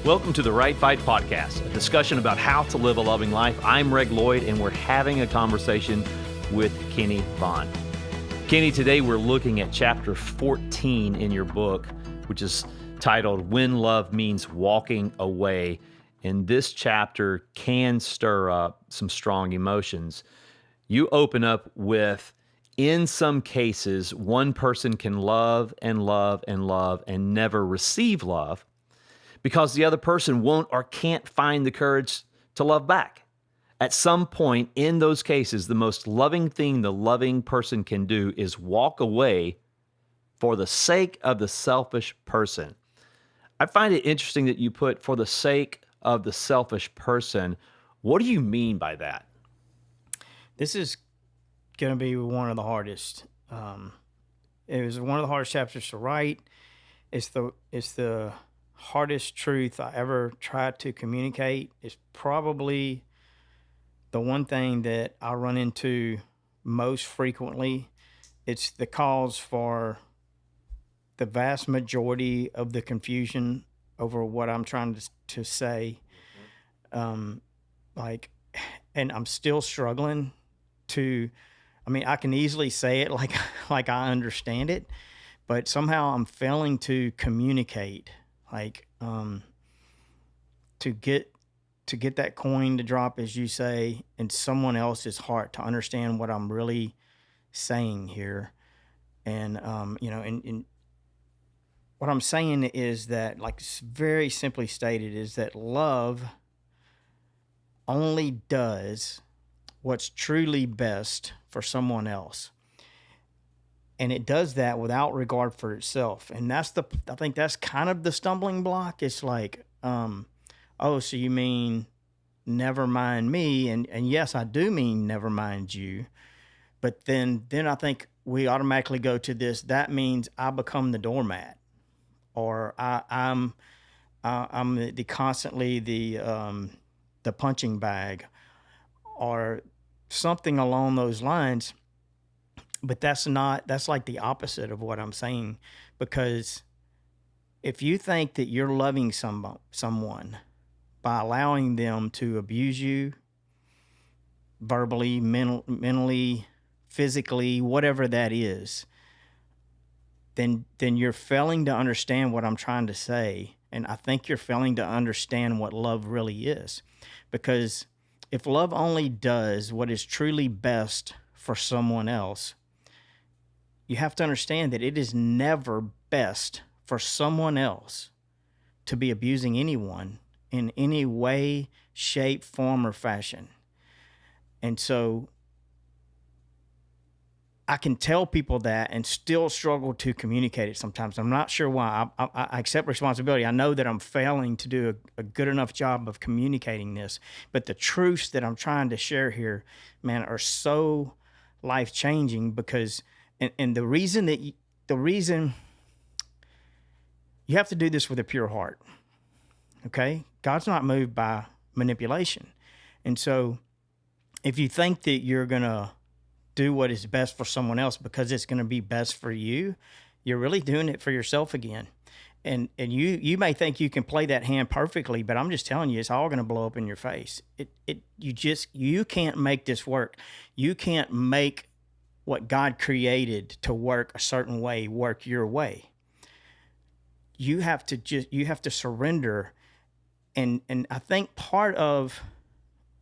Welcome to the Right Fight Podcast, a discussion about how to live a loving life. I'm Reg Lloyd, and we're having a conversation with Kenny Vaughn. Kenny, today we're looking at chapter 14 in your book, which is titled When Love Means Walking Away. And this chapter can stir up some strong emotions. You open up with, in some cases, one person can love and love and love and never receive love because the other person won't or can't find the courage to love back. At some point in those cases, the most loving thing the loving person can do is walk away for the sake of the selfish person. I find it interesting that you put for the sake of the selfish person. What do you mean by that? This is going to be one of the hardest. It was one of the hardest chapters to write. It's the hardest truth I ever tried to communicate. It's probably the one thing that I run into most frequently. It's the cause for the vast majority of the confusion over what I'm trying to say. And I'm still struggling I can easily say it like I understand it, but somehow I'm failing to communicate, to get that coin to drop, as you say, in someone else's heart, to understand what I'm really saying here. And, and what I'm saying is that, like, very simply stated, is that love only does what's truly best for someone else. And it does that without regard for itself. And I think that's kind of the stumbling block. It's like, so you mean never mind me? And yes, I do mean never mind you. But then I think we automatically go to this. That means I become the doormat, or I'm constantly the punching bag, or something along those lines. But that's like the opposite of what I'm saying, because if you think that you're loving someone by allowing them to abuse you verbally, mentally, physically, whatever that is, then you're failing to understand what I'm trying to say. And I think you're failing to understand what love really is. Because if love only does what is truly best for someone else, you have to understand that it is never best for someone else to be abusing anyone in any way, shape, form, or fashion. And so I can tell people that and still struggle to communicate it sometimes. I'm not sure why. I accept responsibility. I know that I'm failing to do a good enough job of communicating this, but the truths that I'm trying to share here, man, are so life-changing, because and the reason you have to do this with a pure heart. Okay? God's not moved by manipulation. And so if you think that you're going to do what is best for someone else because it's going to be best for you, you're really doing it for yourself again. And you may think you can play that hand perfectly, but I'm just telling you, it's all going to blow up in your face. You can't make this work. You can't make what God created to work a certain way work your way. You have to surrender. And I think part of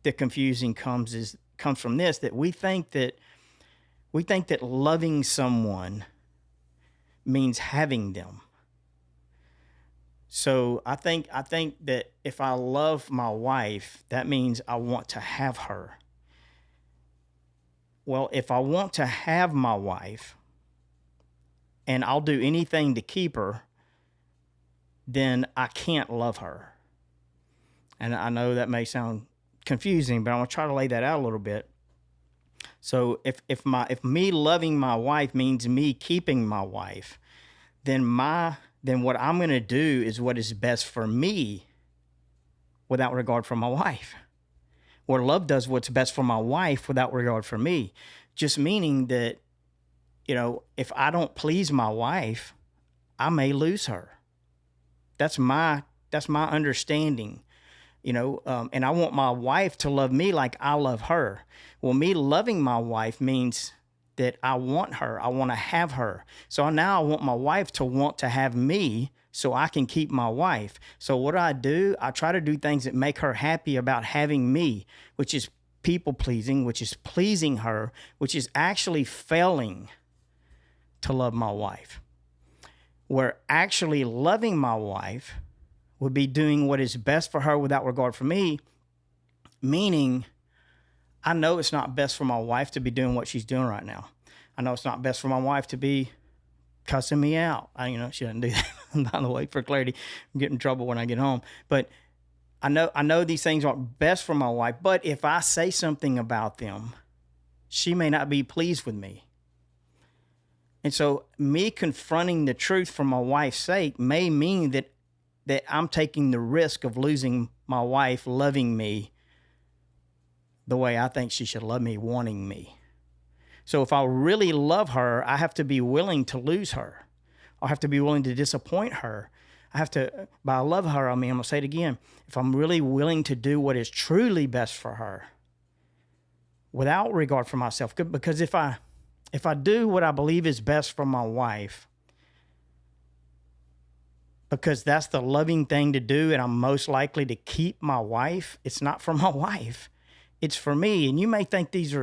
the confusing comes from this, that we think that loving someone means having them. So I think that if I love my wife, that means I want to have her. Well, if I want to have my wife and I'll do anything to keep her, then I can't love her. And I know that may sound confusing, but I'm going to try to lay that out a little bit. So if me loving my wife means me keeping my wife, then what I'm going to do is what is best for me without regard for my wife. Or love does what's best for my wife without regard for me. Just meaning that, if I don't please my wife, I may lose her. That's my That's my understanding, and I want my wife to love me like I love her. Well, me loving my wife means that I want her. I want to have her. So now I want my wife to want to have me so I can keep my wife. So what do? I try to do things that make her happy about having me, which is people pleasing, which is pleasing her, which is actually failing to love my wife. Where actually loving my wife would be doing what is best for her without regard for me, meaning I know it's not best for my wife to be doing what she's doing right now. I know it's not best for my wife to be cussing me out. She doesn't do that, by the way, for clarity. I'm getting in trouble when I get home. But I know these things aren't best for my wife, but if I say something about them, she may not be pleased with me. And so me confronting the truth for my wife's sake may mean that I'm taking the risk of losing my wife loving me the way I think she should love me, wanting me. So if I really love her, I have to be willing to lose her. I have to be willing to disappoint her. By love her, I'm going to say it again. If I'm really willing to do what is truly best for her without regard for myself, because if I do what I believe is best for my wife, because that's the loving thing to do and I'm most likely to keep my wife, it's not for my wife. It's for me. And you may think and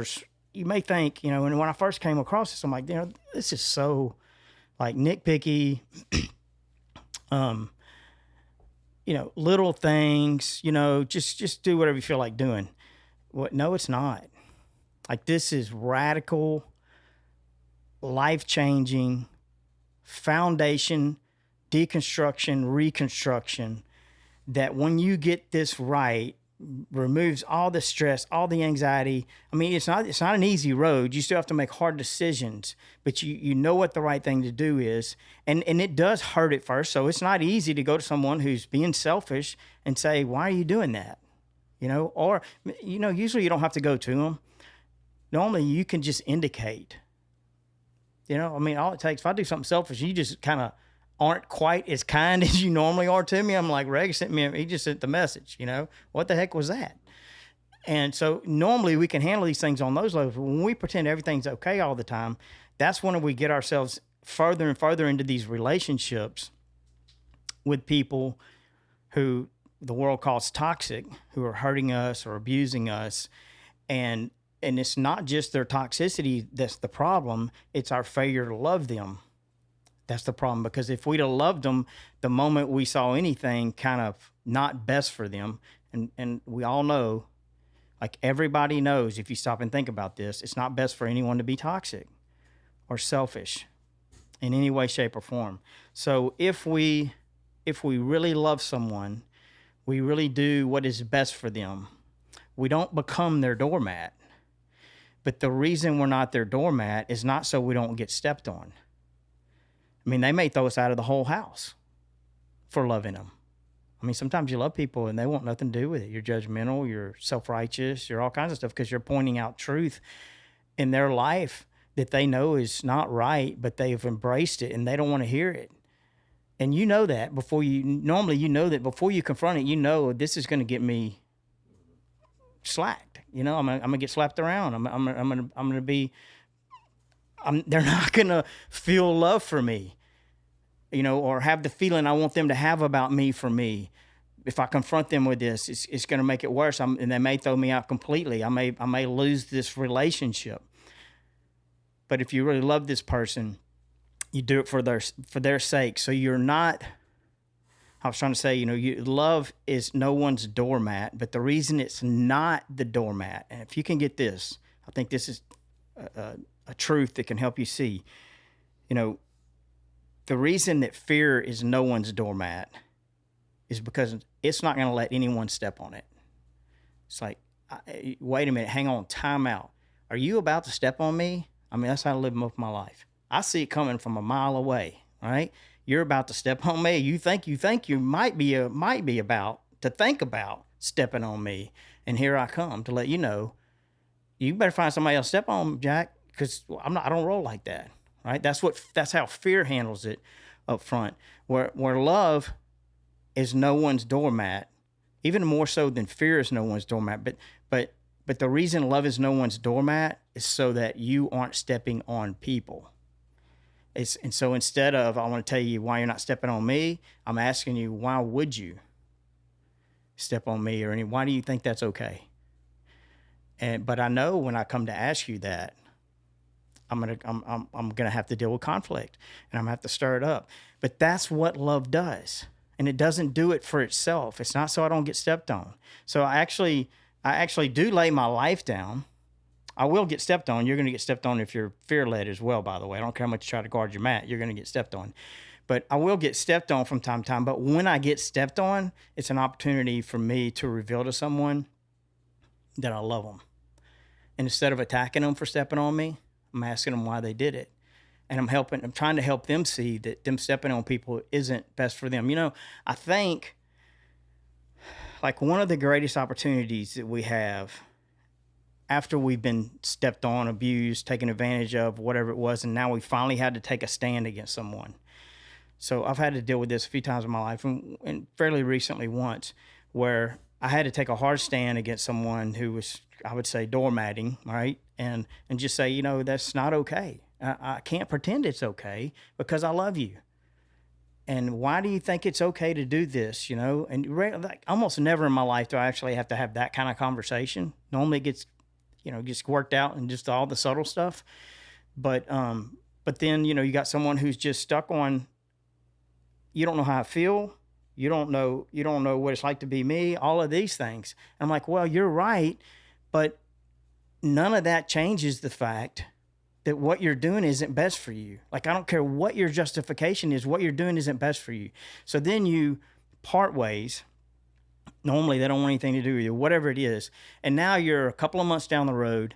when I first came across this, I'm like, this is so like nitpicky, little things, just do whatever you feel like doing. No, it's not. Like, this is radical, life-changing, foundation, deconstruction, reconstruction, that when you get this right, removes all the stress, all the anxiety. I mean, it's not an easy road. You still have to make hard decisions, but you know what the right thing to do is. And it does hurt at first. So it's not easy to go to someone who's being selfish and say, why are you doing that? Or usually you don't have to go to them. Normally you can just indicate, all it takes, if I do something selfish, you just kind of aren't quite as kind as you normally are to me. I'm like, Reg he just sent the message, what the heck was that? And so normally we can handle these things on those levels. When we pretend everything's okay all the time, that's when we get ourselves further and further into these relationships with people who the world calls toxic, who are hurting us or abusing us. And it's not just their toxicity that's the problem. It's our failure to love them. That's the problem, because if we'd have loved them the moment we saw anything kind of not best for them, and we all know, like everybody knows, if you stop and think about this, it's not best for anyone to be toxic or selfish in any way, shape, or form. So if we really love someone, we really do what is best for them. We don't become their doormat. But the reason we're not their doormat is not so we don't get stepped on. I mean, they may throw us out of the whole house for loving them. I mean, sometimes you love people and they want nothing to do with it. You're judgmental, you're self-righteous, you're all kinds of stuff because you're pointing out truth in their life that they know is not right, but they've embraced it and they don't want to hear it. And you know that before you confront it, this is going to get me slacked. I'm going to get slapped around. They're not going to feel love for me, or have the feeling I want them to have about me for me. If I confront them with this, it's going to make it worse. And they may throw me out completely. I may lose this relationship. But if you really love this person, you do it for their sake. So you're not, I was trying to say, love is no one's doormat, but the reason it's not the doormat, and if you can get this, I think this is a truth that can help you see, the reason that fear is no one's doormat is because it's not going to let anyone step on it. It's like, wait a minute, hang on, time out. Are you about to step on me? I mean, that's how I live most of my life. I see it coming from a mile away, right? You're about to step on me. You think you might be about to think about stepping on me. And here I come to let you know, you better find somebody else to step on, Jack, because I don't roll like that, right? That's how fear handles it up front. Where love is no one's doormat, even more so than fear is no one's doormat. But the reason love is no one's doormat is so that you aren't stepping on people. And so instead of, I want to tell you why you're not stepping on me, I'm asking you, why would you step on me, or why do you think that's okay? But I know when I come to ask you that, I'm gonna have to deal with conflict, and I'm gonna have to stir it up. But that's what love does, and it doesn't do it for itself. It's not so I don't get stepped on. So I actually do lay my life down. I will get stepped on. You're gonna get stepped on if you're fear-led as well. By the way, I don't care how much you try to guard your mat. You're gonna get stepped on. But I will get stepped on from time to time. But when I get stepped on, it's an opportunity for me to reveal to someone that I love them. And instead of attacking them for stepping on me, I'm asking them why they did it. And I'm trying to help them see that them stepping on people isn't best for them. I think like one of the greatest opportunities that we have after we've been stepped on, abused, taken advantage of, whatever it was, and now we finally had to take a stand against someone. So I've had to deal with this a few times in my life, and fairly recently once, where I had to take a hard stand against someone who was, I would say, doormatting, right? And just say, that's not okay. I can't pretend it's okay because I love you. And why do you think it's okay to do this, And like, almost never in my life do I actually have to have that kind of conversation. Normally it gets worked out and just all the subtle stuff. But then, you got someone who's just stuck on, you don't know how I feel. You don't know what it's like to be me, all of these things. And I'm like, well, you're right. But none of that changes the fact that what you're doing isn't best for you. Like, I don't care what your justification is, what you're doing isn't best for you. So then you part ways. Normally they don't want anything to do with you, whatever it is. And now you're a couple of months down the road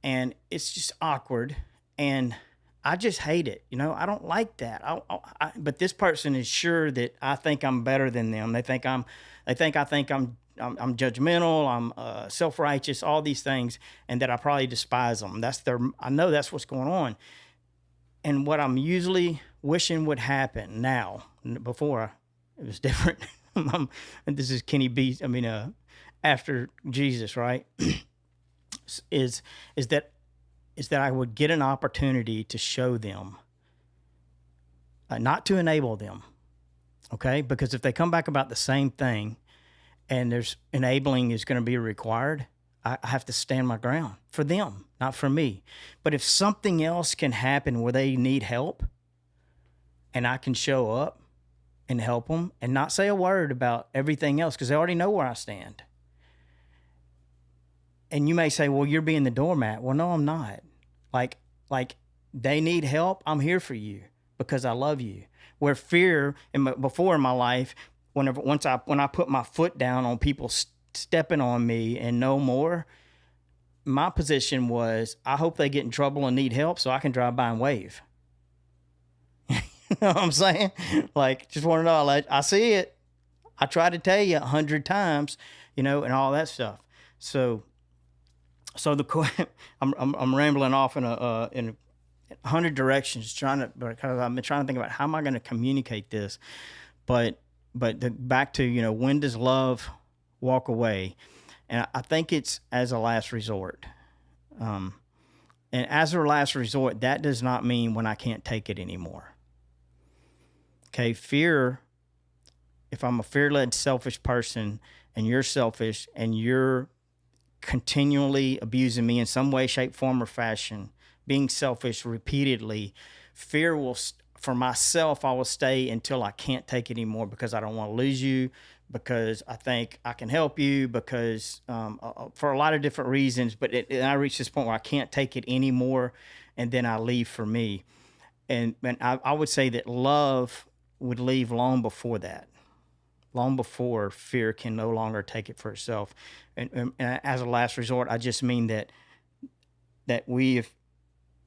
and it's just awkward. And I just hate it. I don't like that. But this person is sure that I think I'm better than them. They think I'm judgmental. I'm self-righteous. All these things, and that I probably despise them. I know that's what's going on. And what I'm usually wishing would happen now, before it was different. And this is Kenny B. After Jesus, right? is that I would get an opportunity to show them, not to enable them, okay? Because if they come back about the same thing and there's enabling is going to be required, I have to stand my ground for them, not for me. But if something else can happen where they need help and I can show up and help them and not say a word about everything else because they already know where I stand. And you may say, well, you're being the doormat. Well, no, I'm not. Like they need help. I'm here for you because I love you. Where fear, before in my life, when I put my foot down on people stepping on me and no more, my position was, I hope they get in trouble and need help so I can drive by and wave. You know what I'm saying? Like, just want to know, I see it. I try to tell you 100 times, and all that stuff. So I'm rambling off in 100 directions, because I've been trying to think about how am I going to communicate this, but back to when does love walk away, and I think it's as a last resort, and as a last resort, that does not mean when I can't take it anymore. Okay, fear. If I'm a fear-led, selfish person, and you're selfish, and you're continually abusing me in some way, shape, form, or fashion, being selfish repeatedly, fear will, for myself, I will stay until I can't take it anymore because I don't want to lose you, because I think I can help you, because for a lot of different reasons. But I reach this point where I can't take it anymore, and then I leave for me. And I would say that love would leave long before that. Long before fear can no longer take it for itself. And as a last resort, I just mean that we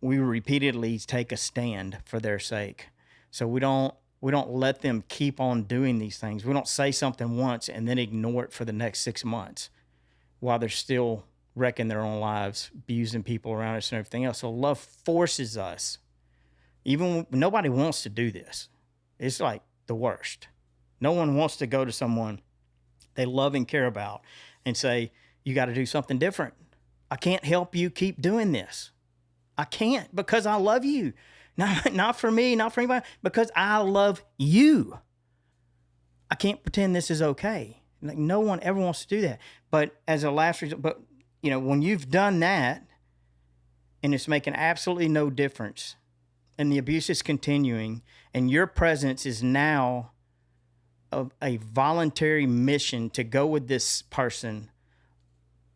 repeatedly take a stand for their sake. So we don't let them keep on doing these things. We don't say something once and then ignore it for the next 6 months while they're still wrecking their own lives, abusing people around us and everything else. So love forces us. Even when nobody wants to do this. It's like the worst. No one wants to go to someone they love and care about and say, you got to do something different. I can't help you keep doing this. I can't, because I love you. Not for me, not for anybody, because I love you. I can't pretend this is okay. Like, no one ever wants to do that. But as a last resort, but when you've done that and it's making absolutely no difference and the abuse is continuing and your presence is now a voluntary mission to go with this person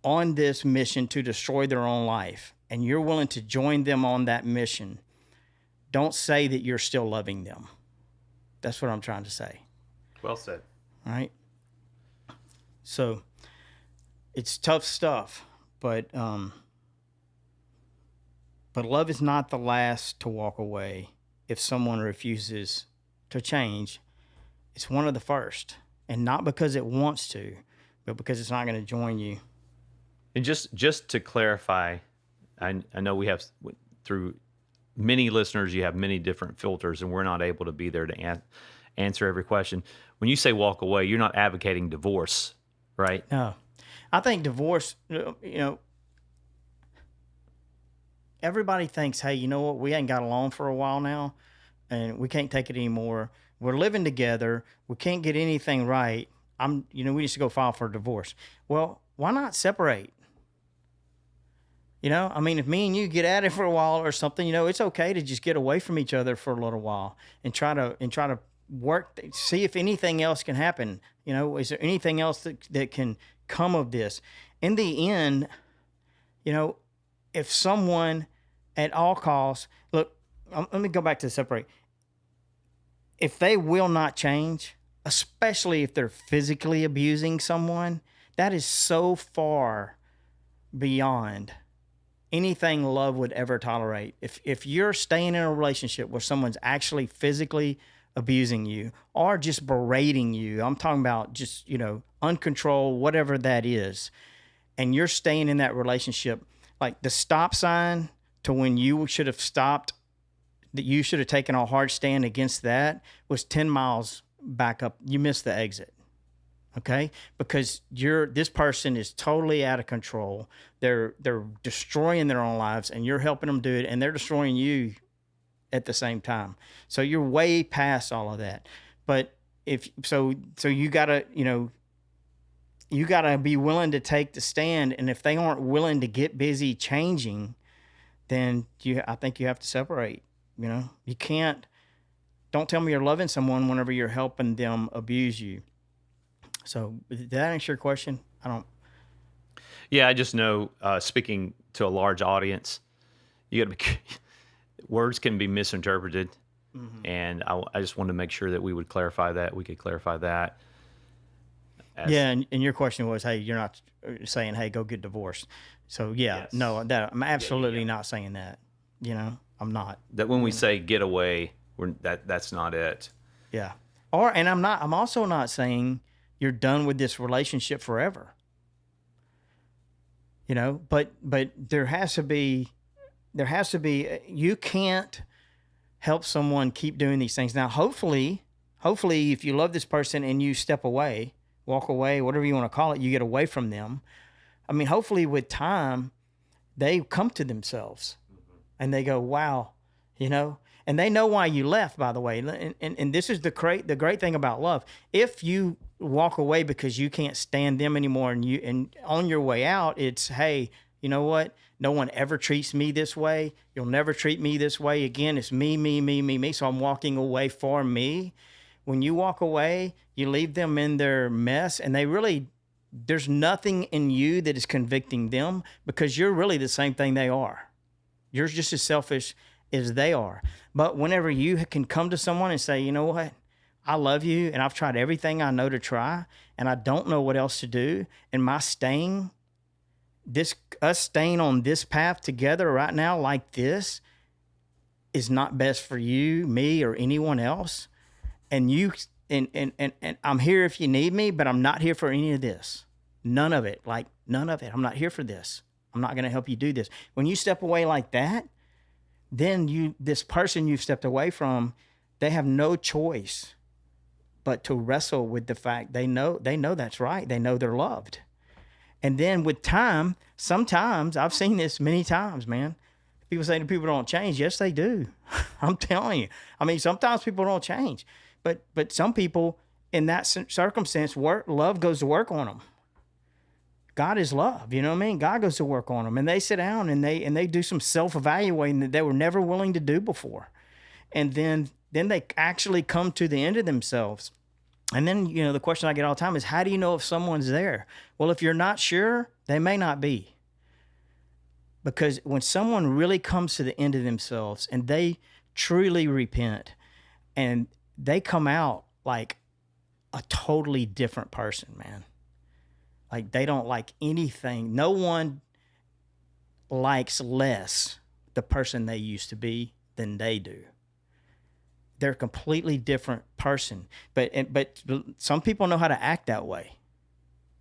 on this mission to destroy their own life, and you're willing to join them on that mission, don't say that you're still loving them. That's what I'm trying to say. Well said. All right. So it's tough stuff, but love is not the last to walk away if someone refuses to change. It's one of the first, and not because it wants to, but because it's not going to join you. And just to clarify, I know we have, through many listeners, you have many different filters, and we're not able to be there to answer every question. When you say walk away, you're not advocating divorce, right? No. I think divorce, everybody thinks, hey, you know what? We ain't got along for a while now, and we can't take it anymore. We're living together. We can't get anything right. We need to go file for a divorce. Well, why not separate? If me and you get at it for a while or something, it's okay to just get away from each other for a little while and try to work, see if anything else can happen. Is there anything else that can come of this? In the end, if someone at all costs, look, let me go back to separate. If they will not change, especially if they're physically abusing someone, that is so far beyond anything love would ever tolerate. If you're staying in a relationship where someone's actually physically abusing you or just berating you, I'm talking about just, uncontrolled, whatever that is, and you're staying in that relationship, like the stop sign to when you should have stopped, that you should have taken a hard stand against that, was 10 miles back up. You missed the exit. Okay? Because this person is totally out of control. They're destroying their own lives, and you're helping them do it, and they're destroying you at the same time. So you're way past all of that. But so you gotta, you gotta be willing to take the stand. And if they aren't willing to get busy changing, then I think you have to separate. You can't. Don't tell me you're loving someone whenever you're helping them abuse you. So did that answer your question? I don't. Yeah, I just know, speaking to a large audience, you got to be. Words can be misinterpreted, and I just wanted to make sure that we would clarify that. We could clarify that. And your question was, hey, you're not saying, hey, go get divorced. So yes. No, I'm absolutely not saying that. I'm not. That when we say get away, that's not it. Yeah. I'm also not saying you're done with this relationship forever. But there has to be, you can't help someone keep doing these things. Now, hopefully if you love this person and you step away, walk away, whatever you want to call it, you get away from them. Hopefully with time, they come to themselves and they go, wow, and they know why you left, by the way. And this is the great thing about love. If you walk away because you can't stand them anymore, and on your way out, it's, hey, you know what? No one ever treats me this way. You'll never treat me this way again. It's me. So I'm walking away for me. When you walk away, you leave them in their mess, and there's nothing in you that is convicting them, because you're really the same thing they are. You're just as selfish as they are. But whenever you can come to someone and say, you know what? I love you, and I've tried everything I know to try, and I don't know what else to do. And us staying on this path together right now like this is not best for you, me, or anyone else. And I'm here if you need me, but I'm not here for any of this. None of it. None of it. I'm not here for this. I'm not going to help you do this. When you step away like that, then this person you've stepped away from, they have no choice but to wrestle with the fact they know that's right. They know they're loved. And then with time, sometimes I've seen this many times, man. People say that people don't change. Yes, they do. I'm telling you. I mean, sometimes people don't change, but some people in that circumstance, love goes to work on them. God is love, you know what I mean? God goes to work on them, and they sit down and they do some self-evaluating that they were never willing to do before. And then they actually come to the end of themselves. And then, the question I get all the time is, how do you know if someone's there? Well, if you're not sure, they may not be. Because when someone really comes to the end of themselves and they truly repent and they come out like a totally different person, man. Like they don't like anything. No one likes less the person they used to be than they do. They're a completely different person. But some people know how to act that way.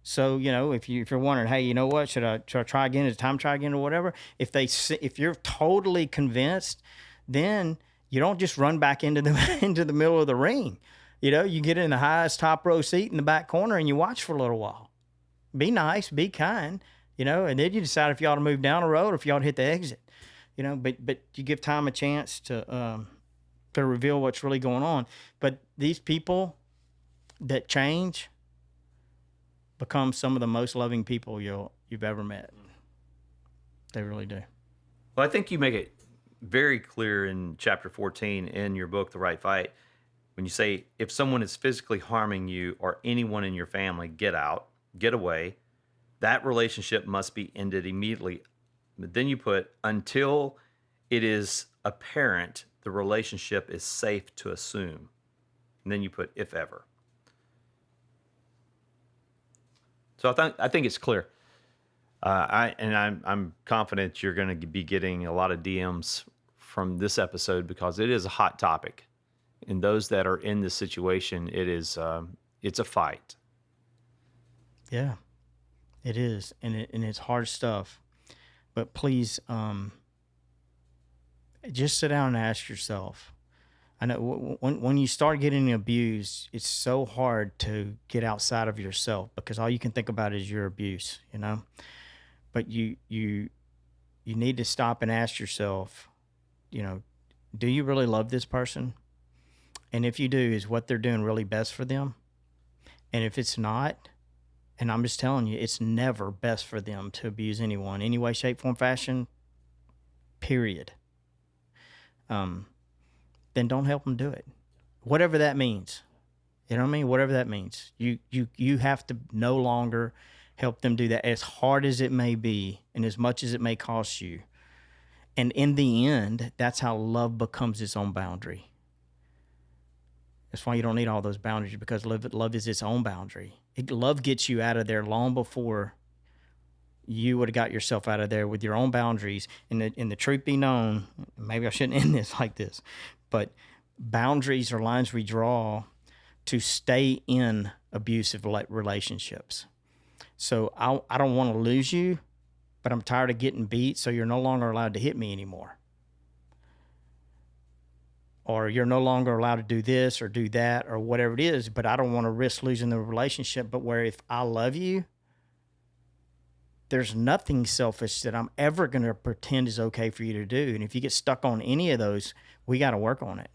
So, if you're wondering, hey, you know what, should I try again? Is it time to try again or whatever? If you're totally convinced, then you don't just run back into the middle of the ring. You get in the highest top row seat in the back corner and you watch for a little while. Be nice, be kind, and then you decide if you ought to move down the road or if you ought to hit the exit, but you give time a chance to reveal what's really going on. But these people that change become some of the most loving people you've ever met. They really do. Well, I think you make it very clear in chapter 14 in your book, The Right Fight, when you say, if someone is physically harming you or anyone in your family, get out, get away. That relationship must be ended immediately. But then you put, until it is apparent the relationship is safe to assume. And then you put, if ever. So I think it's clear. I'm confident you're going to be getting a lot of DMs from this episode because it is a hot topic. And those that are in this situation, it's a fight. Yeah, it is, and it's hard stuff. But please, just sit down and ask yourself. I know when you start getting abused, it's so hard to get outside of yourself because all you can think about is your abuse, But you need to stop and ask yourself, do you really love this person? And if you do, is what they're doing really best for them? And if it's not, and I'm just telling you, it's never best for them to abuse anyone, any way, shape, form, fashion, period. Then don't help them do it. Whatever that means. You know what I mean? Whatever that means. You have to no longer help them do that, as hard as it may be and as much as it may cost you. And in the end, that's how love becomes its own boundary. That's why you don't need all those boundaries, because love is its own boundary. Love gets you out of there long before you would have got yourself out of there with your own boundaries. And the truth be known, maybe I shouldn't end this like this, but boundaries are lines we draw to stay in abusive relationships. So I don't want to lose you, but I'm tired of getting beat, so you're no longer allowed to hit me anymore. Or you're no longer allowed to do this or do that or whatever it is, but I don't want to risk losing the relationship. But where if I love you, there's nothing selfish that I'm ever going to pretend is okay for you to do. And if you get stuck on any of those, we got to work on it.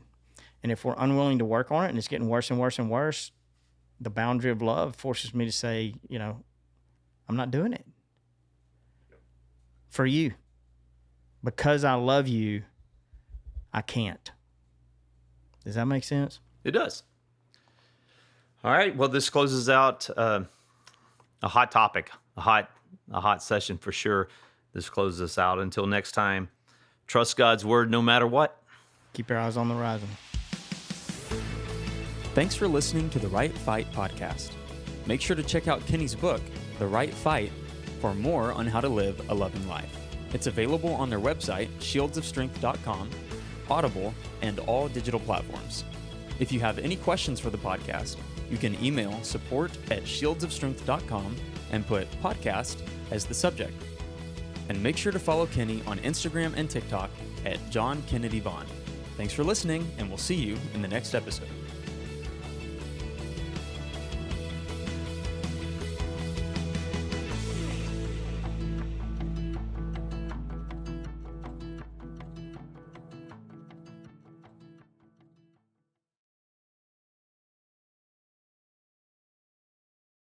And if we're unwilling to work on it and it's getting worse and worse and worse, the boundary of love forces me to say, I'm not doing it for you. Because I love you, I can't. Does that make sense? It does. All right. Well, this closes out a hot topic, a hot session for sure. This closes us out. Until next time, trust God's word no matter what. Keep your eyes on the horizon. Thanks for listening to the Right Fight podcast. Make sure to check out Kenny's book, The Right Fight, for more on how to live a loving life. It's available on their website, shieldsofstrength.com, Audible, and all digital platforms. If you have any questions for the podcast, you can email support@shieldsofstrength.com and put podcast as the subject. And make sure to follow Kenny on Instagram and TikTok @JohnKennedyVaughn. Thanks for listening, and we'll see you in the next episode.